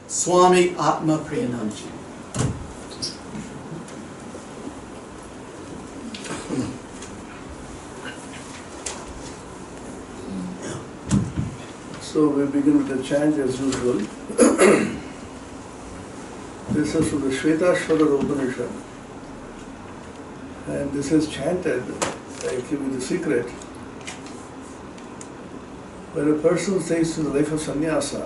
Swami Atmapriyananda. So we begin with the chant as usual. This is from the Shvetashvara Upanishad, and this is chanted. I give you the secret. When a person takes to the life of sannyasa,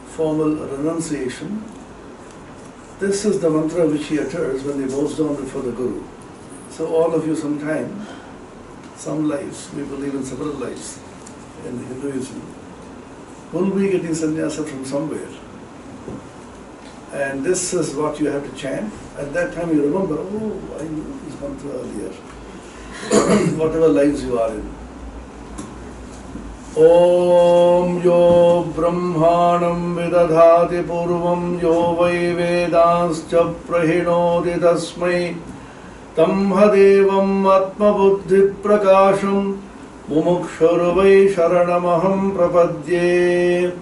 formal renunciation, this is the mantra which he utters when he bows down before the Guru. So all of you sometime, some lives, we believe in several lives in Hinduism, will be getting sannyasa from somewhere. And this is what you have to chant. At that time you remember, oh, I knew this mantra earlier. Whatever lives you are in. Om yo brahmanam vidadhati purvam yo vai vedanscha prahinodi tasmai tam hadevam atmabuddhi prakasham mumukshurvai sharanamaham prapadye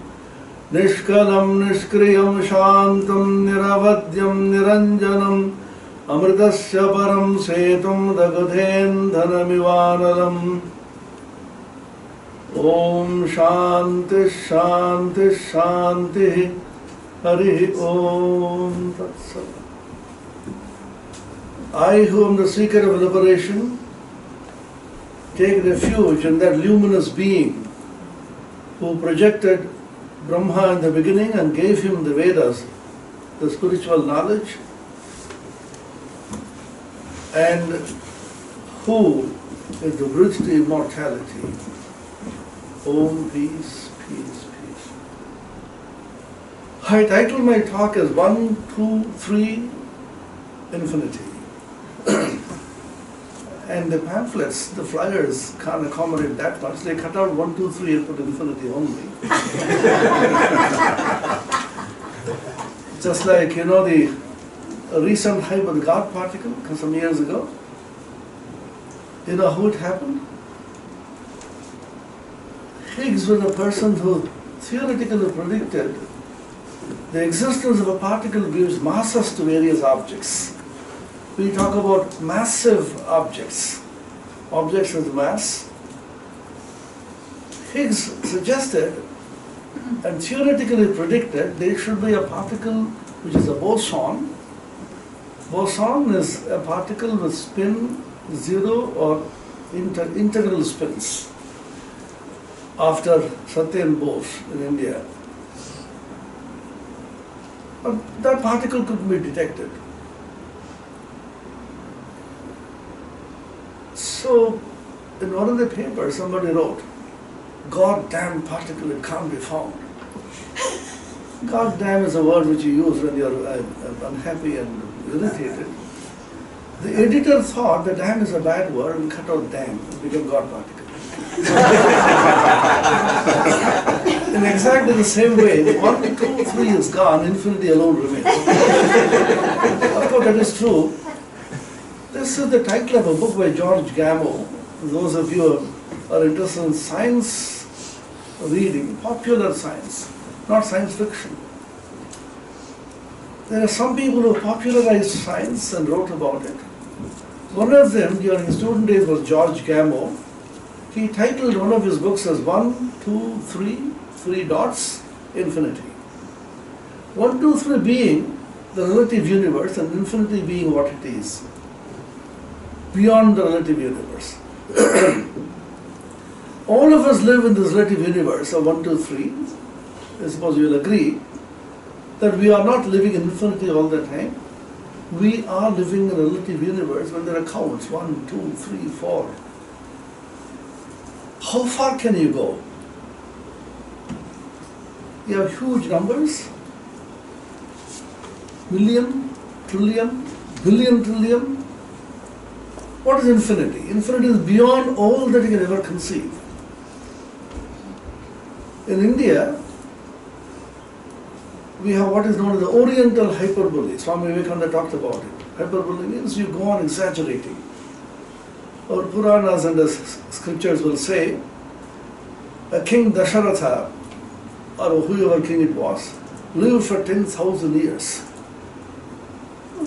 nishkalam nishkriyam shantam niravadyam niranjanam amritasya param setum dagadhen dhanamivanalam. Om Shanti Shanti Shanti Hari Om Tatsat. I, who am the seeker of liberation, take refuge in that luminous being who projected Brahma in the beginning and gave him the Vedas, the spiritual knowledge, and who is the bridge to immortality. Om, peace, peace, peace. I titled my talk as 1, 2, 3, infinity. And the pamphlets, the flyers can't accommodate that much. They cut out 1, 2, 3 and put infinity only. Just like, you know, the recent hype of the God particle some years ago. You know how it happened? Higgs was a person who theoretically predicted the existence of a particle gives masses to various objects. We talk about massive objects, objects with mass. Higgs suggested and theoretically predicted there should be a particle which is a boson. Boson is a particle with spin 0 or integral spins. After Satyen Bose in India. But that particle could be detected. So, in one of the papers, somebody wrote, God damn particle, it can't be found. God damn is a word which you use when you're unhappy and irritated. The editor thought that damn is a bad word and cut out damn, it became God particle. In exactly the same way, 1, 2, 3 is gone, infinity alone remains. Of course, that is true. This is the title of a book by George Gamow. Those of you who are interested in science reading, popular science, not science fiction. There are some people who popularized science and wrote about it. One of them during his student days was George Gamow. He titled one of his books as 1, 2, 3, 3 dots, infinity. 1, 2, 3 being the relative universe and infinity being what it is, beyond the relative universe. All of us live in this relative universe of 1, 2, 3. I suppose you will agree that we are not living in infinity all the time. We are living in a relative universe when there are counts, 1, 2, 3, 4. How far can you go? You have huge numbers, million, trillion, billion, trillion. What is infinity? Infinity is beyond all that you can ever conceive. In India, we have what is known as the Oriental Hyperbola. Swami Vivekananda talked about it. Hyperbole means you go on exaggerating. Our Puranas and the scriptures will say, King Dasharatha, or whoever king it was, live for 10,000 years.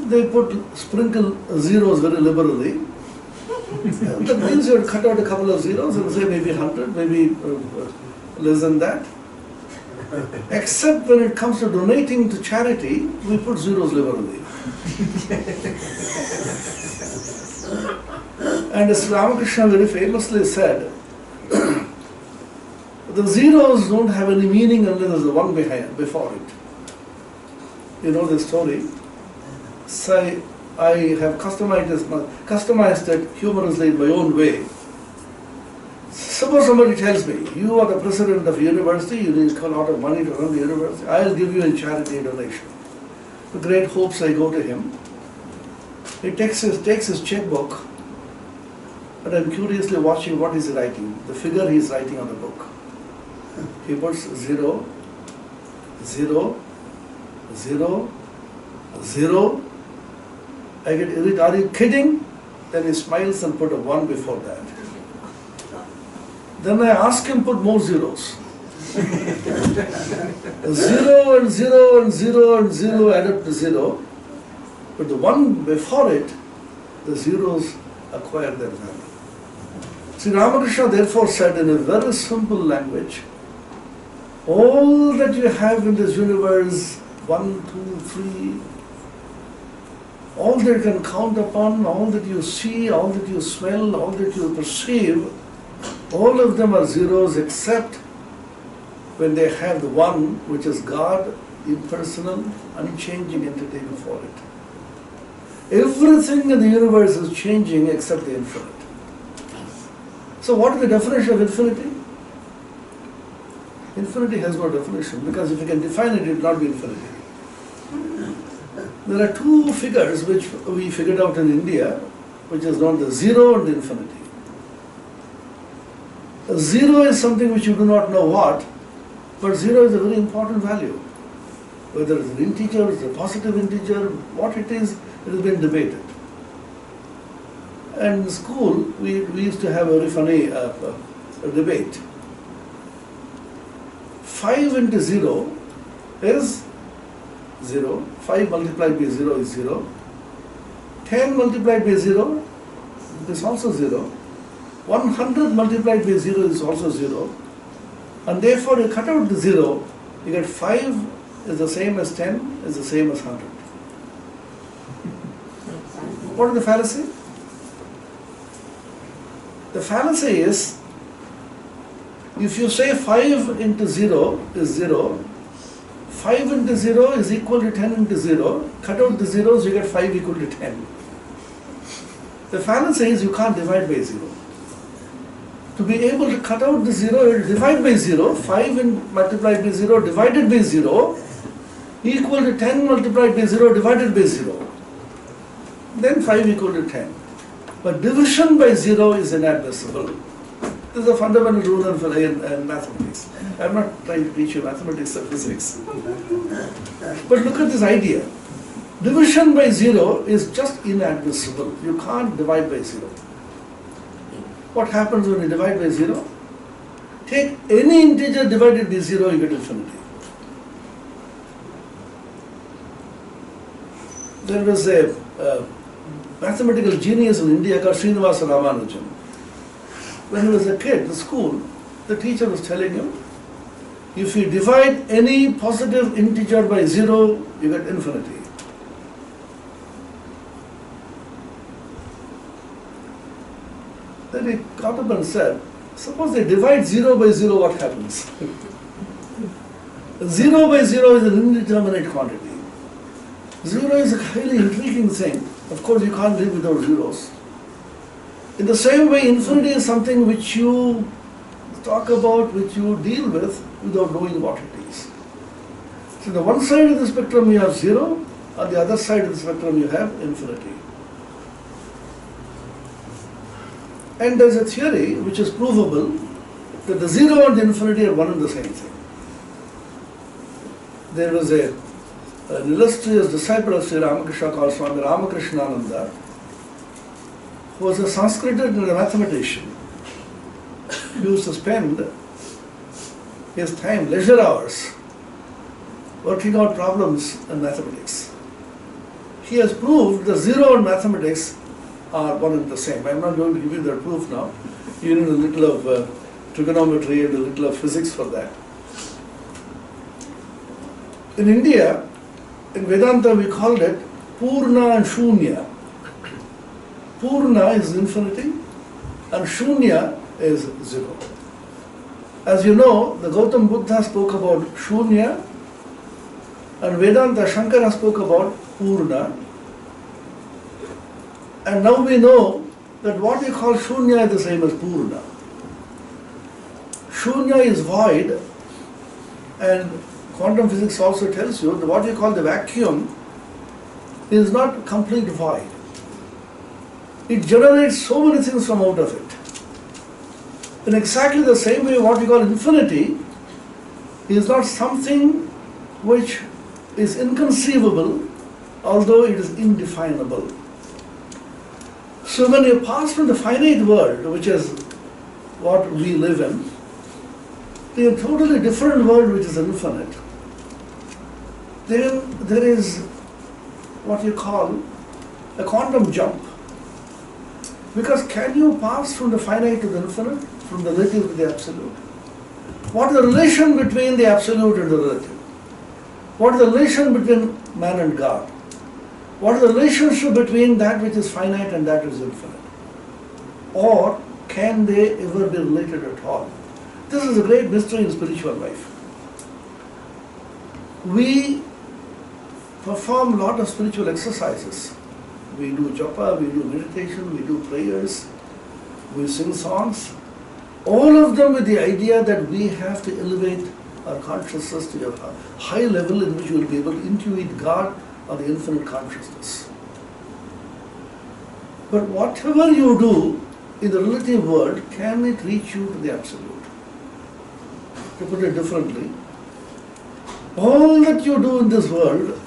They sprinkle zeros very liberally. That means you have cut out a couple of zeros and say maybe 100, maybe less than that. Except when it comes to donating to charity, we put zeros liberally. And as Ramakrishna very famously said, the zeros don't have any meaning unless there's a one before it. You know the story. Say, I have customized it humorously in my own way. Suppose somebody tells me, you are the president of a university, you need a lot of money to run the university, I'll give you a charity donation. With great hopes I go to him. He takes his checkbook, and I'm curiously watching what he's writing, the figure he's writing on the book. He puts 0, 0, 0, 0. I get irritated. Are you kidding? Then he smiles and put a 1 before that. Then I ask him put more zeros. 0 and 0 and 0 and 0 add up to 0. But the 1 before it, the zeros acquire their value. Sri Ramakrishna therefore said in a very simple language, all that you have in this universe, 1, 2, 3, all that you can count upon, all that you see, all that you smell, all that you perceive, all of them are zeros except when they have the one, which is God, impersonal, unchanging entity before it. Everything in the universe is changing except the infinite. So what is the definition of infinity? Infinity has no definition, because if you can define it, it will not be infinity. There are two figures which we figured out in India, which is known as zero and infinity. A zero is something which you do not know what, but zero is a very important value. Whether it's an integer, it's a positive integer, what it has been debated. And in school, we used to have a very funny debate. 5 into 0 is 0. 5 multiplied by 0 is 0. 10 multiplied by 0 is also 0. 100 multiplied by 0 is also 0. And therefore you cut out the 0, you get 5 is the same as 10 is the same as 100. What is the fallacy? The fallacy is, if you say 5 into 0 is 0, 5 into 0 is equal to 10 into 0, cut out the zeros, you get 5 equal to 10. The fallacy is you can't divide by 0. To be able to cut out the 0, you divide by 0, 5 multiplied by 0 divided by 0 equal to 10 multiplied by 0 divided by 0. Then 5 equal to 10. But division by 0 is inadmissible. This is a fundamental rule in mathematics. I'm not trying to teach you mathematics or physics. But look at this idea. Division by 0 is just inadmissible. You can't divide by 0. What happens when you divide by 0? Take any integer divided by 0, you get infinity. There was a mathematical genius in India called Srinivasa Ramanujan. When he was a kid in school, the teacher was telling him, if you divide any positive integer by 0, you get infinity. Then he got up and said, suppose they divide 0 by 0, what happens? 0 by 0 is an indeterminate quantity. 0 is a highly intriguing thing. Of course, you can't live without zeros. In the same way, infinity is something which you talk about, which you deal with without knowing what it is. So, on the one side of the spectrum you have 0, on the other side of the spectrum you have infinity. And there is a theory which is provable that the 0 and the infinity are one and the same thing. There was an illustrious disciple of Sri Ramakrishna called Swami Atmapriyananda, who was a Sanskrit and a mathematician. He used to spend his time, leisure hours, working out problems in mathematics. He has proved the zero and mathematics are one and the same. I'm not going to give you that proof now. You need a little of trigonometry and a little of physics for that. In India, in Vedanta we called it Purna and Shunya. Purna is infinity and Shunya is zero. As you know, the Gautam Buddha spoke about Shunya and Vedanta Shankara spoke about Purna. And now we know that what we call Shunya is the same as Purna. Shunya is void, and quantum physics also tells you that what you call the vacuum is not complete void. It generates so many things from out of it. In exactly the same way, what we call infinity is not something which is inconceivable, although it is indefinable. So when you pass from the finite world, which is what we live in, to a totally different world which is infinite, then there is what you call a quantum jump. Because can you pass from the finite to the infinite, from the relative to the absolute? What is the relation between the absolute and the relative? What is the relation between man and God? What is the relationship between that which is finite and that which is infinite? Or can they ever be related at all? This is a great mystery in spiritual life. We perform a lot of spiritual exercises. We do japa, we do meditation, we do prayers, we sing songs. All of them with the idea that we have to elevate our consciousness to a high level in which we will be able to intuit God or the infinite consciousness. But whatever you do in the relative world, can it reach you to the absolute? To put it differently, all that you do in this world,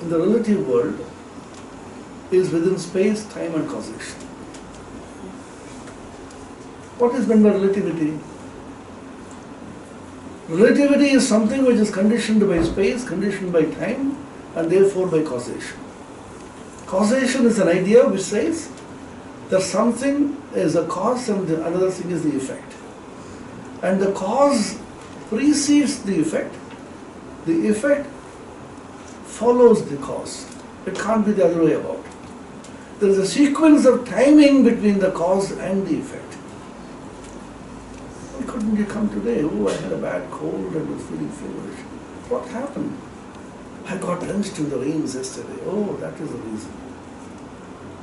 in the relative world, is within space, time and causation. What is meant by relativity? Relativity is something which is conditioned by space, conditioned by time, and therefore by causation. Causation is an idea which says that something is a cause and another thing is the effect. And the cause precedes the effect follows the cause. It can't be the other way about. There is a sequence of timing between the cause and the effect. Why couldn't you come today? Oh, I had a bad cold and was feeling feverish. What happened? I got drenched in the rains yesterday. Oh, that is the reason.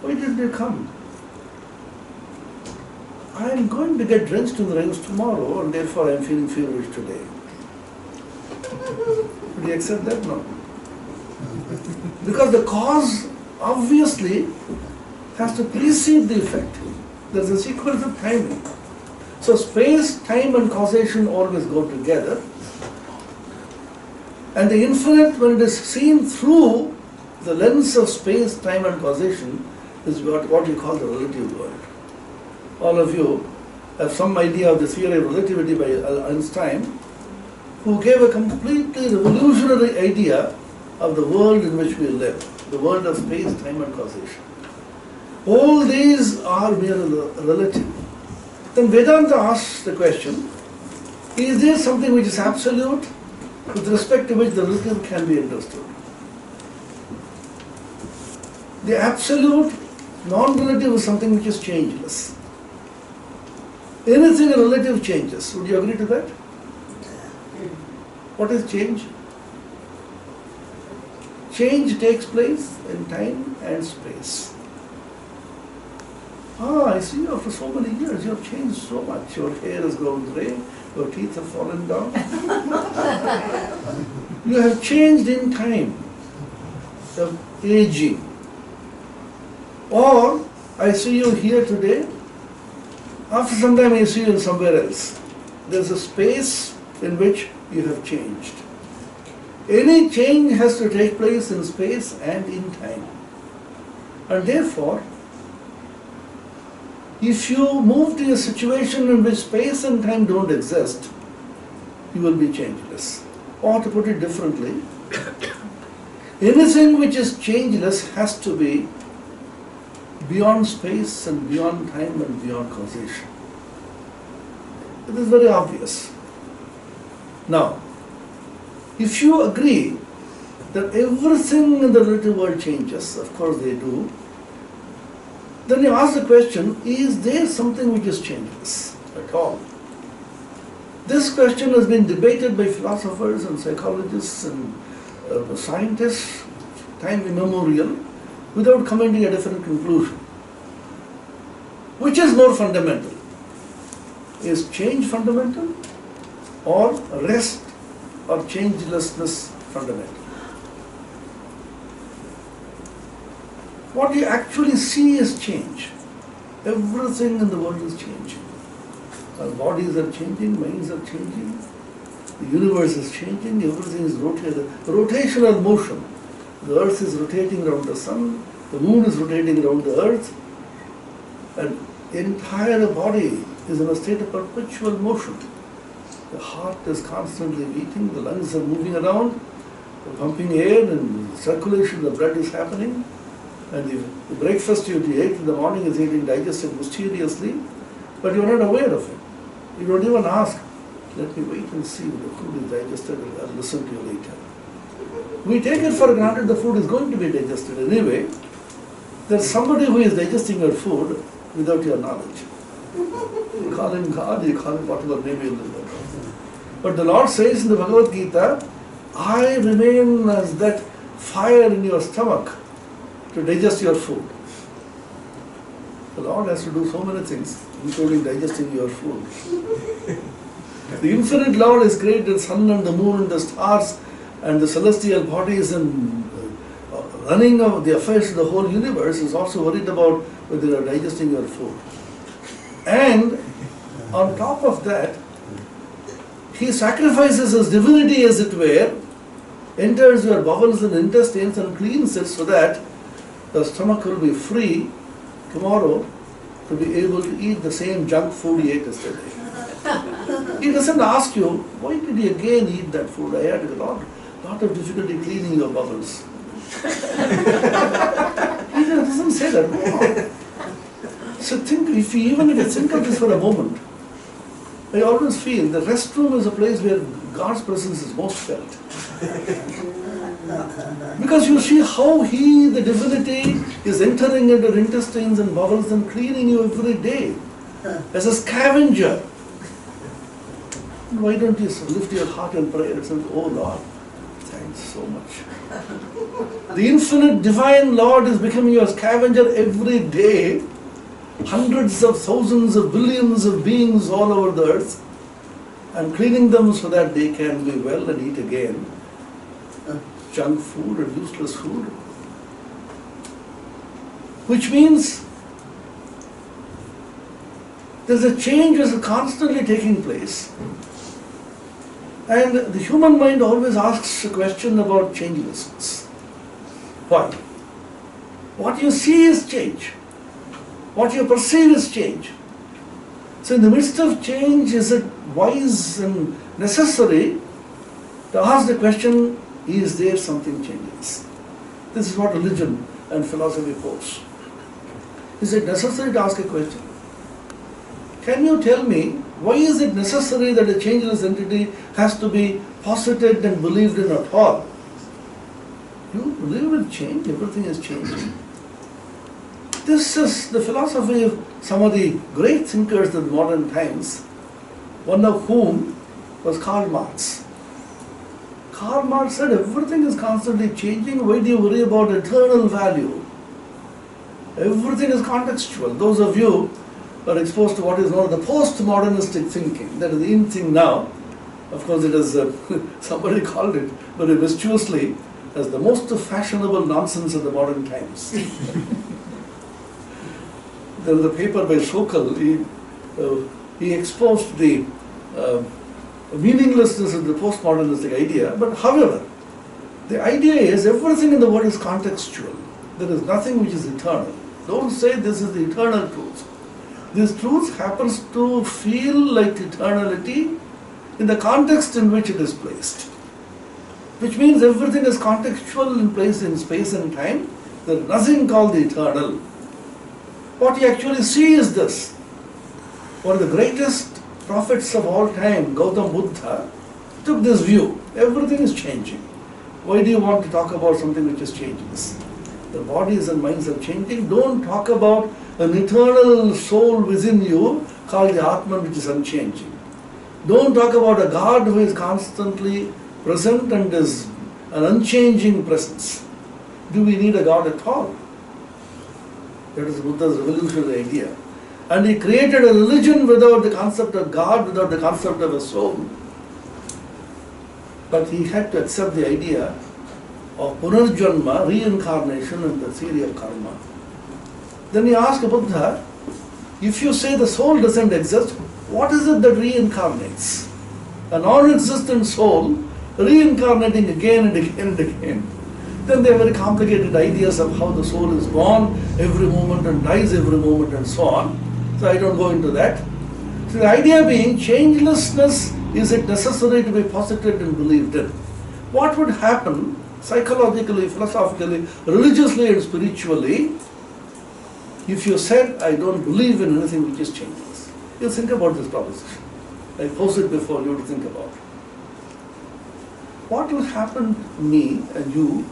Why didn't you come? I am going to get drenched in the rains tomorrow and therefore I am feeling feverish today. Would you accept that? No. Because the cause obviously has to precede the effect. There is a sequence of timing. So space, time and causation always go together. And the infinite, when it is seen through the lens of space, time and causation, is what we call the relative world. All of you have some idea of the theory of relativity by Einstein, who gave a completely revolutionary idea of the world in which we live, the world of space, time and causation. All these are merely relative. Then Vedanta asks the question, is there something which is absolute with respect to which the relative can be understood? The absolute, non-relative is something which is changeless. Anything relative changes. Would you agree to that? What is change? Change takes place in time and space. I see after so many years you have changed so much. Your hair has grown grey, your teeth have fallen down. You have changed in time, of aging. Or I see you here today, after some time I see you somewhere else. There's a space in which you have changed. Any change has to take place in space and in time. And therefore, if you move to a situation in which space and time don't exist, you will be changeless. Or to put it differently, anything which is changeless has to be beyond space and beyond time and beyond causation. It is very obvious. Now, if you agree that everything in the relative world changes, of course they do, then you ask the question, is there something which is changeless at all? This question has been debated by philosophers and psychologists and scientists, time immemorial, without coming to a definite conclusion. Which is more fundamental? Is change fundamental, or rest or changelessness fundamental? What you actually see is change. Everything in the world is changing. Our bodies are changing, minds are changing, the universe is changing, everything is rotating. Rotational motion. The earth is rotating around the sun, the moon is rotating around the earth, and the entire body is in a state of perpetual motion. The heart is constantly beating, the lungs are moving around, the pumping air and circulation of the blood is happening, and the breakfast you ate in the morning is getting digested mysteriously, but you are not aware of it. You don't even ask, let me wait and see if the food is digested, I'll listen to you later. We take it for granted the food is going to be digested anyway. There's somebody who is digesting your food without your knowledge. You call him God, you call him whatever name you live. But the Lord says in the Bhagavad Gita, I remain as that fire in your stomach to digest your food. The Lord has to do so many things, including digesting your food. The infinite Lord has created the sun and the moon and the stars and the celestial bodies and running of the affairs of the whole universe, is also worried about whether you are digesting your food. And on top of that, he sacrifices his divinity, as it were, enters your bowels and intestines and cleans it so that the stomach will be free tomorrow to be able to eat the same junk food he ate yesterday. He doesn't ask you, why did you again eat that food? I had a lot of difficulty cleaning your bowels. He doesn't say that. No. So if you think of this for a moment, I always feel the restroom is a place where God's presence is most felt. Because you see how He, the divinity, is entering into your intestines and bowels and cleaning you every day as a scavenger. Why don't you lift your heart in prayer and say, oh Lord, thanks so much. The infinite divine Lord is becoming your scavenger every day. Hundreds of thousands of billions of beings all over the earth, and cleaning them so that they can be well and eat again junk food and useless food. Which means there's a change that is constantly taking place, and the human mind always asks a question about changelessness. Why? What you see is change. What you perceive is change. So in the midst of change, is it wise and necessary to ask the question, is there something changeless? This is what religion and philosophy pose. Is it necessary to ask a question? Can you tell me, why is it necessary that a changeless entity has to be posited and believed in at all? You believe in change, everything is changing. This is the philosophy of some of the great thinkers of modern times, one of whom was Karl Marx. Karl Marx said everything is constantly changing, why do you worry about eternal value? Everything is contextual. Those of you who are exposed to what is known as the postmodernistic thinking, that is the in thing now, of course it is, somebody called it very mischievously as the most fashionable nonsense of the modern times. There was a paper by Sokal, he exposed the meaninglessness of the postmodernistic idea, but however, the idea is everything in the world is contextual. There is nothing which is eternal. Don't say this is the eternal truth. This truth happens to feel like eternality in the context in which it is placed. which means everything is contextual in place in space and time. There is nothing called the eternal. What you actually see is this. One of the greatest prophets of all time, Gautam Buddha, took this view. Everything is changing. Why do you want to talk about something which is changeless? The bodies and minds are changing. Don't talk about an eternal soul within you called the Atman, which is unchanging. Don't talk about a God who is constantly present and is an unchanging presence. Do we need a God at all? That is Buddha's revolutionary idea. And he created a religion without the concept of God, without the concept of a soul. But he had to accept the idea of Punarjanma, reincarnation, and the theory of karma. Then he asked Buddha, if you say the soul doesn't exist, what is it that reincarnates? A non-existent soul reincarnating again and again and again. Then there are very complicated ideas of how the soul is born every moment and dies every moment and so on. So I don't go into that. So the idea being, changelessness, is it necessary to be posited and believed in? What would happen psychologically, philosophically, religiously and spiritually if you said, I don't believe in anything which is changeless? You think about this proposition. I pose it before you to think about. What will happen to me and you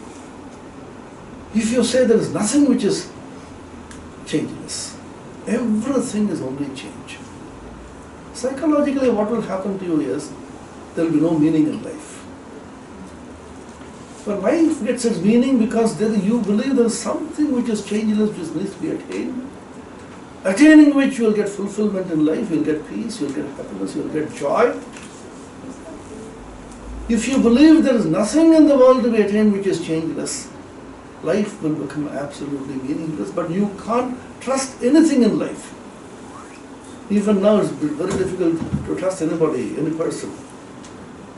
if you say there is nothing which is changeless? Everything is only change. Psychologically, what will happen to you is there will be no meaning in life. But life gets its meaning because you believe there is something which is changeless, which needs to be attained. Attaining which you will get fulfillment in life, you will get peace, you will get happiness, you will get joy. If you believe there is nothing in the world to be attained which is changeless, life will become absolutely meaningless, but you can't trust anything in life. Even now it's very difficult to trust anybody, any person.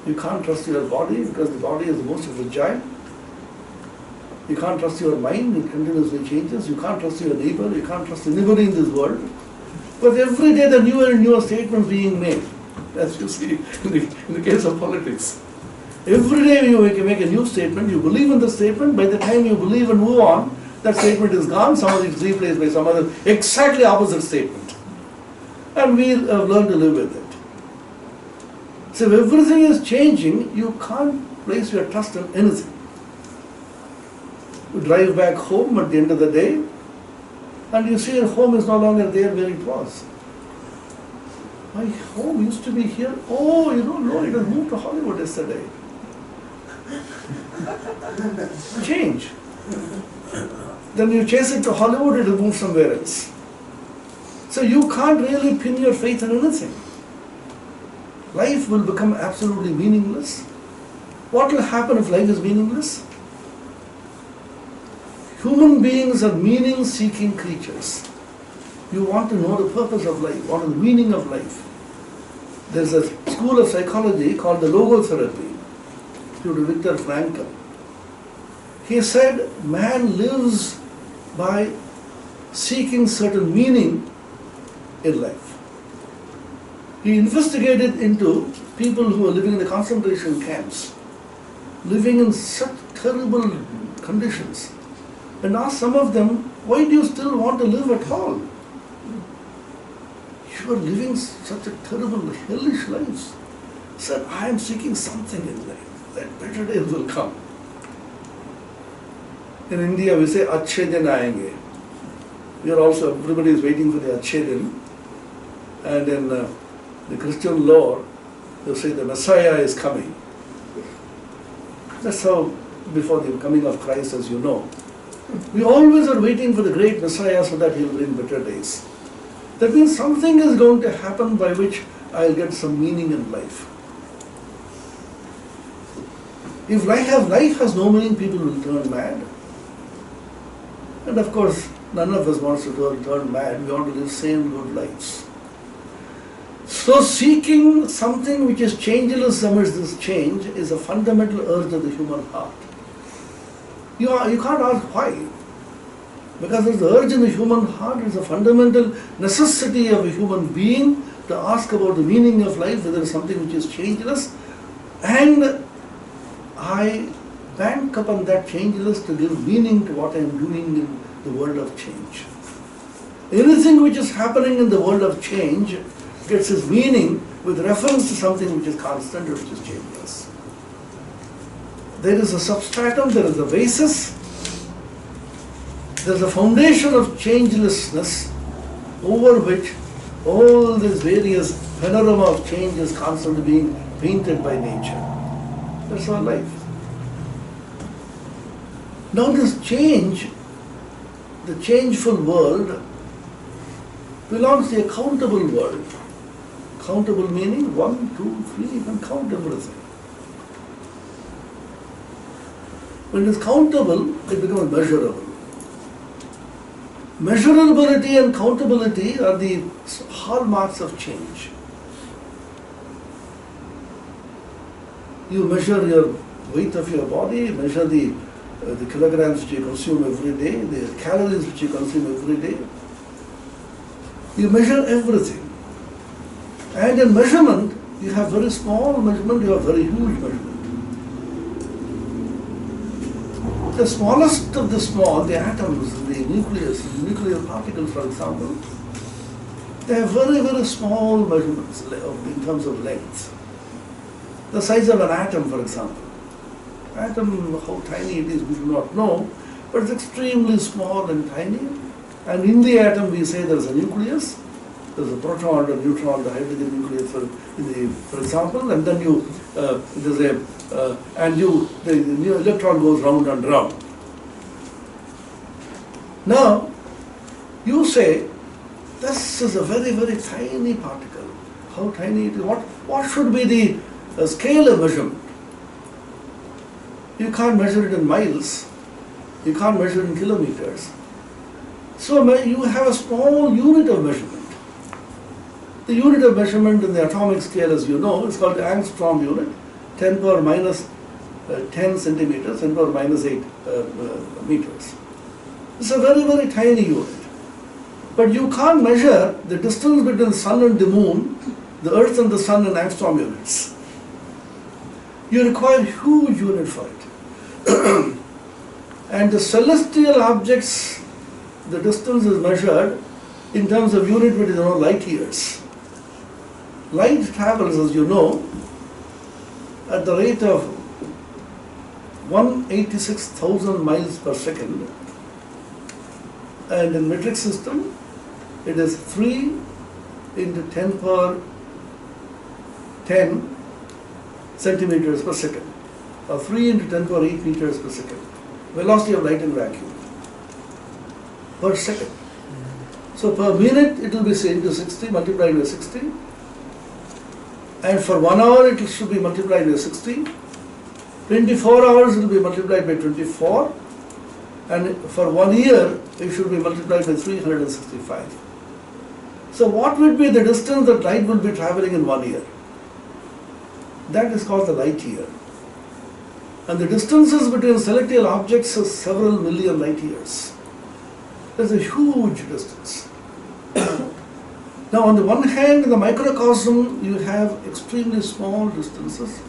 You can't trust your body because the body is the most fragile. You can't trust your mind, it continuously changes. You can't trust your neighbor, you can't trust anybody in this world. But every day there are newer and newer statements being made, as you see in the case of politics. Every day you make a new statement, you believe in the statement, by the time you believe and move on, that statement is gone, somebody is replaced by some other exactly opposite statement. And we have learned to live with it. So if everything is changing, you can't place your trust in anything. You drive back home at the end of the day, and you see your home is no longer there where it was. My home used to be here. Oh, you don't know, it has moved to Hollywood yesterday. Change. Then you chase it to Hollywood, it will move somewhere else. So you can't really pin your faith on anything. Life will become absolutely meaningless. What will happen if life is meaningless? Human beings are meaning-seeking creatures. You want to know the purpose of life, what is the meaning of life. There's a school of psychology called the logotherapy, due to Viktor Frankl. He said man lives by seeking certain meaning in life. He investigated into people who are living in the concentration camps, living in such terrible conditions, and asked some of them, why do you still want to live at all? You are living such a terrible, hellish life. He said, I am seeking something in life, that better days will come. In India we say, Achhe din aayenge. We are also, everybody is waiting for the Achhe din. And in the Christian lore, they say the Messiah is coming. That's how, before the coming of Christ, as you know. We always are waiting for the great Messiah so that he will bring better days. That means something is going to happen by which I'll get some meaning in life. If life has no meaning, people will turn mad. And of course, none of us wants to turn mad. We want to live sane, good lives. So seeking something which is changeless amidst this change is a fundamental urge of the human heart. You can't ask why. Because there's the urge in the human heart, it's a fundamental necessity of a human being to ask about the meaning of life, whether it's something which is changeless. And I bank upon that changeless to give meaning to what I am doing in the world of change. Anything which is happening in the world of change gets its meaning with reference to something which is constant or which is changeless. There is a substratum, there is a basis, there is a foundation of changelessness over which all these various panorama of change is constantly being painted by nature. That's our life. Now this change, the changeful world, belongs to a countable world. Countable meaning 1, 2, 3, you can count everything. When it is countable, it becomes measurable. Measurability and countability are the hallmarks of change. You measure your weight of your body, measure the kilograms which you consume every day, the calories which you consume every day. You measure everything. And in measurement, you have very small measurement, you have very huge measurement. The smallest of the small, the atoms, the nucleus, the nuclear particles, for example, they have very, very small measurements in terms of length. The size of an atom, for example. Atom, how tiny it is, we do not know, but it's extremely small and tiny. And in the atom, we say there is a nucleus, there is a proton, the neutron, the hydrogen nucleus, for example, and then the electron goes round and round. Now, you say, this is a very, very tiny particle. How tiny it is? What should be the scale of measurement? You can't measure it in miles. You can't measure it in kilometers. So you have a small unit of measurement. The unit of measurement in the atomic scale, as you know, is called the angstrom unit, 10 power minus 10 centimeters, 10 power minus 8 meters. It's a very, very tiny unit. But you can't measure the distance between the sun and the moon, the earth and the sun in angstrom units. You require huge unit for it. And the celestial objects, the distance is measured in terms of unit which is light years. Light travels, as you know, at the rate of 186,000 miles per second. And in metric system, it is 3 into 10 power 10 centimeters per second, or 3 into 10 power 8 meters per second. Velocity of light in vacuum per second. So per minute it will be say into 60 multiplied by 60, and for 1 hour it should be multiplied by 60. 24 hours it will be multiplied by 24, and for 1 year it should be multiplied by 365. So what would be the distance that light will be traveling in 1 year? That is called the light year. And the distances between celestial objects is several million light years. That's a huge distance. Now on the one hand, in the microcosm, you have extremely small distances.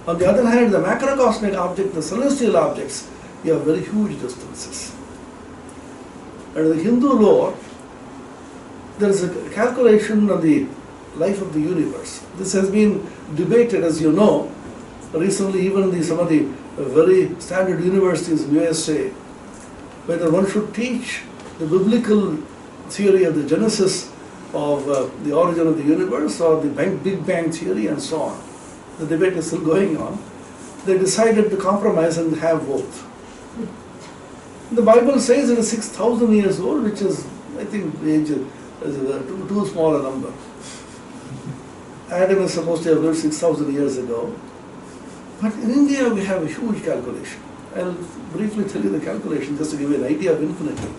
On the other hand, the macrocosmic object, the celestial objects, you have very huge distances. And in the Hindu lore, there is a calculation on the life of the universe. This has been debated, as you know, recently even in some of the very standard universities in USA, whether one should teach the biblical theory of the genesis of the origin of the universe or the Big Bang theory and so on. The debate is still going on. They decided to compromise and have both. The Bible says it is 6,000 years old, which is, I think, the age is too small a number. Adam is supposed to have lived 6,000 years ago. But in India we have a huge calculation. I'll briefly tell you the calculation just to give you an idea of infinity.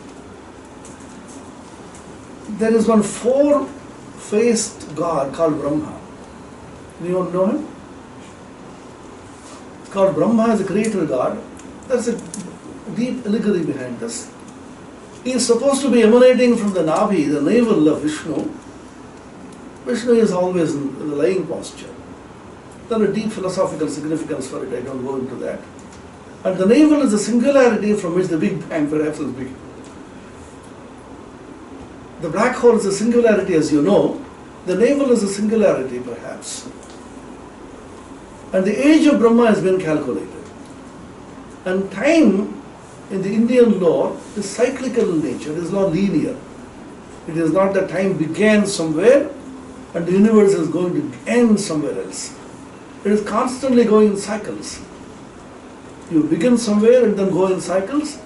There is one four-faced God called Brahma. You know him? It's called Brahma as a creator God. There's a deep allegory behind this. He is supposed to be emanating from the Navi, the navel of Vishnu. Vishnu is always in the lying posture. Then a deep philosophical significance for it, I don't go into that. And the navel is the singularity from which the Big Bang perhaps is big. The black hole is a singularity, as you know. The navel is a singularity, perhaps. And the age of Brahma has been calculated. And time in the Indian law is cyclical in nature, it is not linear. It is not that time began somewhere and the universe is going to end somewhere else. It is constantly going in cycles. You begin somewhere and then go in cycles.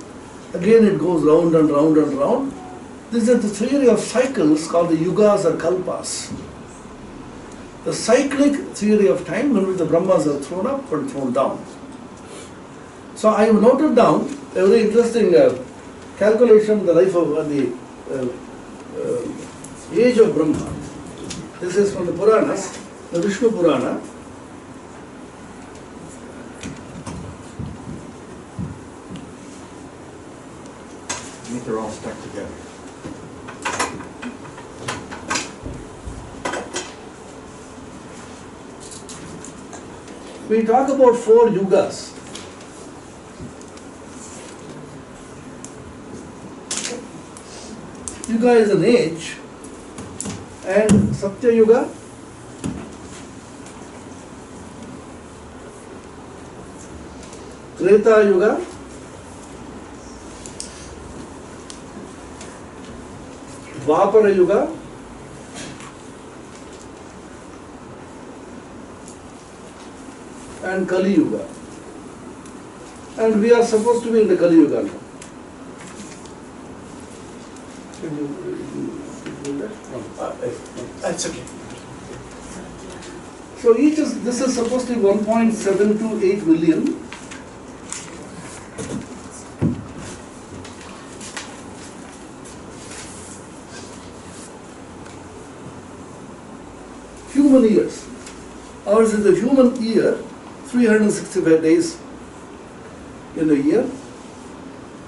Again it goes round and round and round. This is the theory of cycles called the yugas or kalpas. The cyclic theory of time in which the Brahmas are thrown up and thrown down. So I have noted down a very interesting calculation of the life of the age of Brahma. This is from the Puranas, the Vishnu Purana. I think they're all stuck together. We talk about 4 yugas. Yuga is an age, and Satya Yuga, Treta Yuga, Dwapara Yuga, and Kali Yuga. And we are supposed to be in the Kali Yuga now. Can you do that? No. That's okay. So this is supposed to be 1.728 million. Human years. Ours is the human year, 365 days in a year.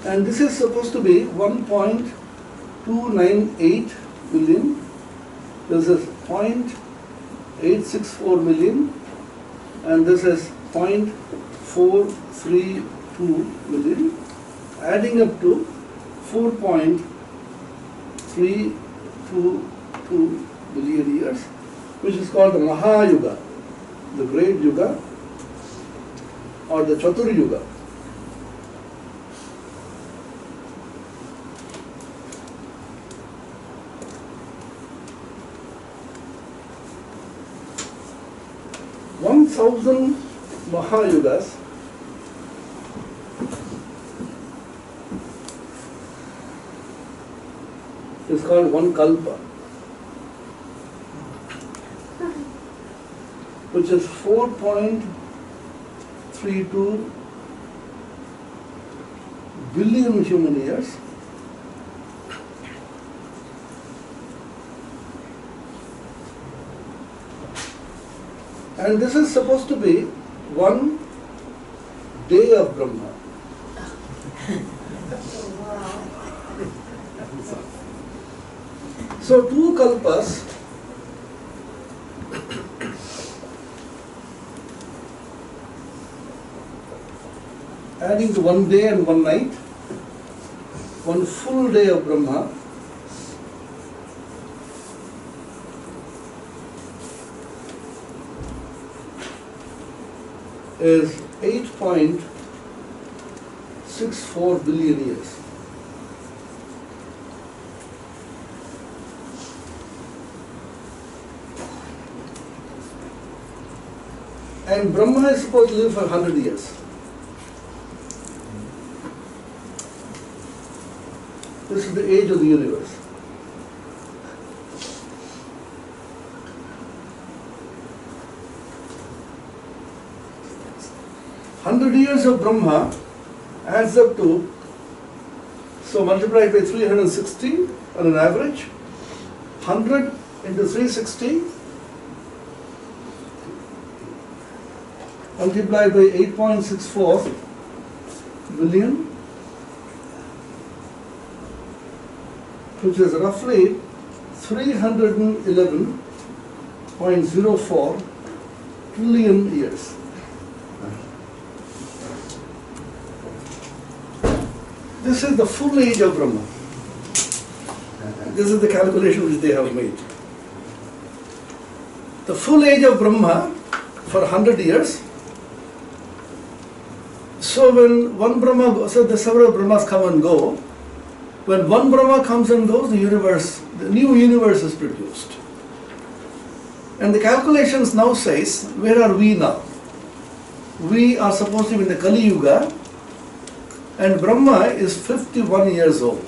And this is supposed to be 1.298 million. This is 0.864 million. And this is 0.432 million. Adding up to 4.322 billion years, which is called the Mahayuga, the Great Yuga, or the Chatur Yuga. Thousand Mahayugas is called one kalpa, which is 4.32 billion human years. And this is supposed to be one day of Brahma. So 2 kalpas adding to 1 day and 1 night, 1 full day of Brahma, is 8.64 billion years. And Brahma is supposed to live for 100 years. This is the age of the universe. Hundred years of Brahma adds up to, so multiplied by 360 on an average, 100 into 360 multiplied by 8.64 billion, which is roughly 311.04 trillion years. This is the full age of Brahma. This is the calculation which they have made. The full age of Brahma for 100 years. So when one Brahma goes, so the several Brahmas come and go. When one Brahma comes and goes, the new universe is produced. And the calculations now says, where are we now? We are supposed to be in the Kali Yuga, and Brahma is 51 years old.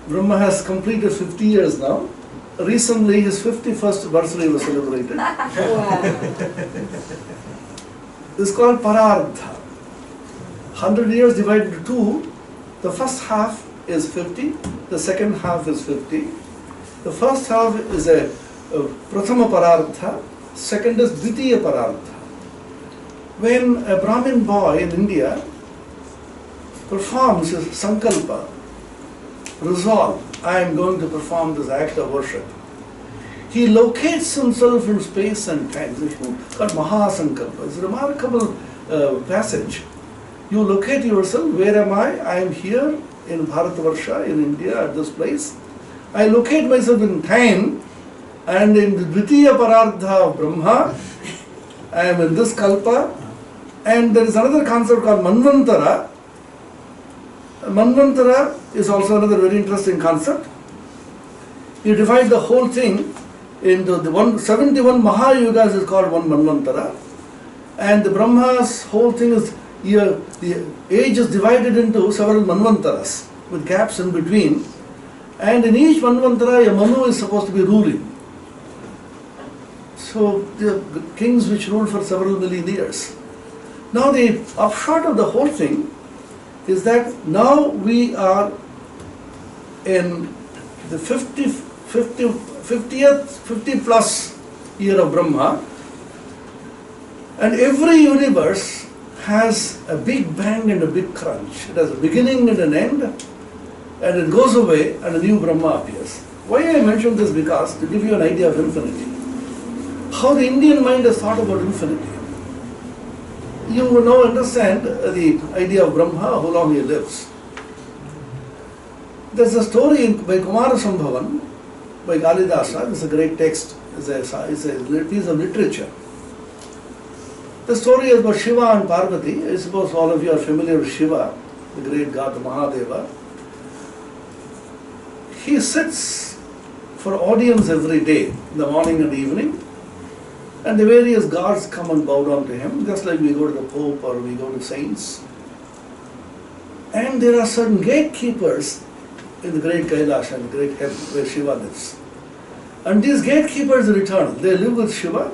Brahma has completed 50 years now. Recently, his 51st birthday was celebrated. This is called Parardha. 100 years divided into 2, the first half is 50, the second half is 50. The first half is a Prathama Parardha, second is Dvitiya Parardha. When a Brahmin boy in India performs his sankalpa, resolve, I am going to perform this act of worship, he locates himself in space and time. It's called Mahasankalpa. It's a remarkable passage. You locate yourself, where am I? I am here in Bharatavarsha, in India, at this place. I locate myself in time, and in the Dvitiya Parardha of Brahma, I am in this kalpa. And there is another concept called Manvantara. Manvantara is also another very interesting concept. You divide the whole thing into the 71 Mahayugas is called one Manvantara. And the Brahma's whole thing is, the age is divided into several Manvantaras with gaps in between. And in each Manvantara, a Manu is supposed to be ruling. So the kings which ruled for several million years. Now the upshot of the whole thing is that now we are in the 50 plus year of Brahma, and every universe has a big bang and a big crunch. It has a beginning and an end, and it goes away and a new Brahma appears. Why I mention this? Because to give you an idea of infinity. How the Indian mind has thought about infinity. You will now understand the idea of Brahma, how long he lives. There's a story by Kumarasambhavan, by Kalidasa. It's a great text. It's a piece of literature. The story is about Shiva and Parvati. I suppose all of you are familiar with Shiva, the great god Mahadeva. He sits for audience every day, in the morning and evening. And the various gods come and bow down to him, just like we go to the Pope or we go to saints. And there are certain gatekeepers in the great Kailash and the great heaven where Shiva lives. And these gatekeepers are eternal. They live with Shiva,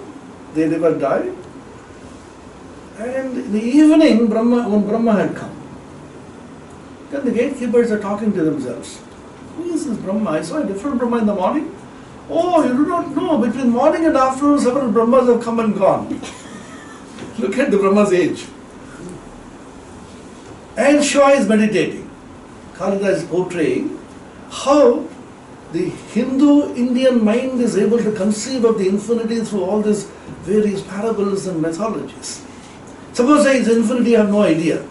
they never die. And in the evening, when Brahma had come, then the gatekeepers are talking to themselves. Who is this Brahma? I saw a different Brahma in the morning. Oh, you do not know. Between morning and afternoon, several Brahmas have come and gone. Look at the Brahma's age. And Shiva is meditating. Kalida is portraying how the Hindu-Indian mind is able to conceive of the infinity through all these various parables and mythologies. Suppose it's infinity, you have no idea.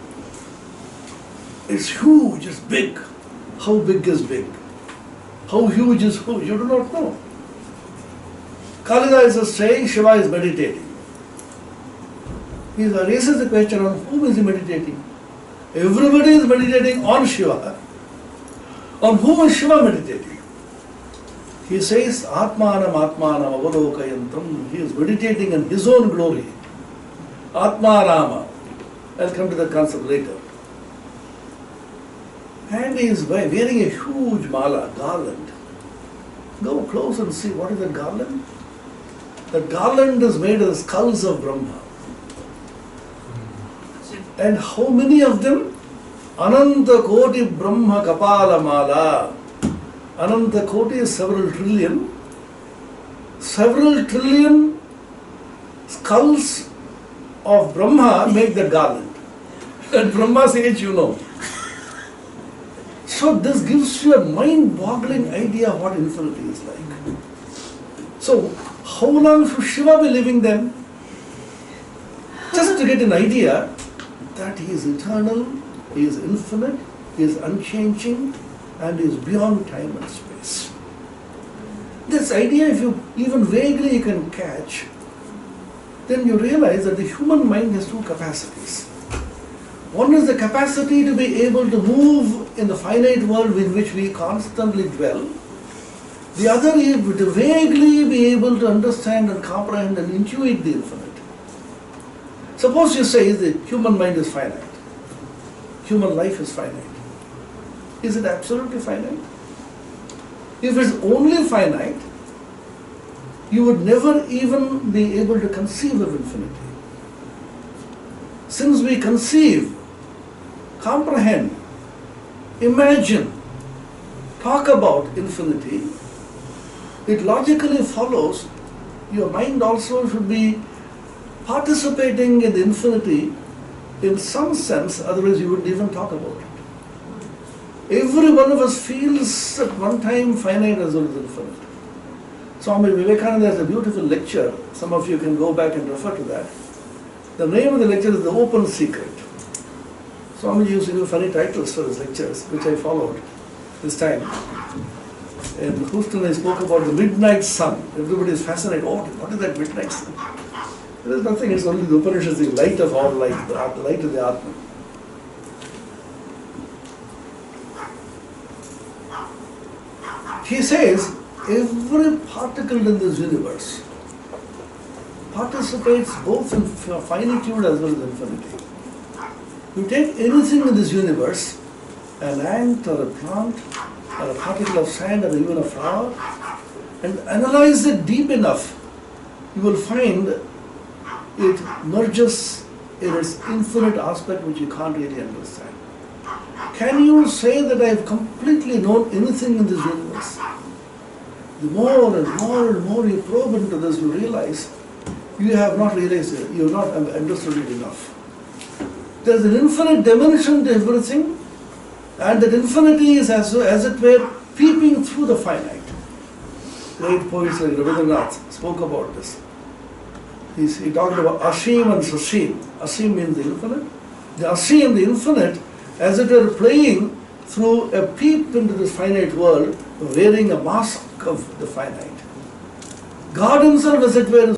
It's huge, it's big. How big is big? How huge is huge? You do not know. Kalida is saying Shiva is meditating. He raises the question on whom is he meditating? Everybody is meditating on Shiva. On whom is Shiva meditating? He says, Atmanam Atmanam Avalokayantam. He is meditating in his own glory. Atma Rama. I'll come to that concept later. And he is wearing a huge mala, garland. Go close and see what is that garland. The garland is made of the skulls of Brahma. And how many of them? Ananta Koti Brahma Kapala Mala. Ananta Koti is several trillion. Several trillion skulls of Brahma make the garland. At Brahma's age, you know. So this gives you a mind-boggling idea of what infinity is like. So how long should Shiva be living then? Just to get an idea that he is eternal, he is infinite, he is unchanging, and he is beyond time and space. This idea, if you even vaguely you can catch, then you realize that the human mind has two capacities. One is the capacity to be able to move in the finite world in which we constantly dwell. The other is to vaguely be able to understand and comprehend and intuit the infinite. Suppose you say the human mind is finite. Human life is finite. Is it absolutely finite? If it's only finite, you would never even be able to conceive of infinity. Since we conceive, comprehend, imagine, talk about infinity, it logically follows your mind also should be participating in the infinity in some sense, otherwise you wouldn't even talk about it. Every one of us feels at one time finite as well as infinite. Swami Vivekananda has a beautiful lecture, some of you can go back and refer to that. The name of the lecture is The Open Secret. Swami used to give funny titles for his lectures, which I followed this time. In Houston, I spoke about the midnight sun. Everybody is fascinated. Oh, what is that midnight sun? There is nothing, it's only the Upanishads, the light of all light, the light of the Atman. He says, every particle in this universe participates both in finitude as well as infinity. You take anything in this universe, an ant or a plant, or a particle of sand or even a flower, and analyze it deep enough, you will find it merges in its infinite aspect which you can't really understand. Can you say that I have completely known anything in this universe? The more and more and more you probe into this, you realize you have not realized it, you have not understood it enough. There is an infinite dimension to everything, and that infinity is as it were peeping through the finite. Great poets like Rabindranath spoke about this. He talked about Ashim and Sashim. Ashim means the infinite. The Ashim, the infinite, as it were playing through a peep into this finite world, wearing a mask of the finite. God himself, as it were, is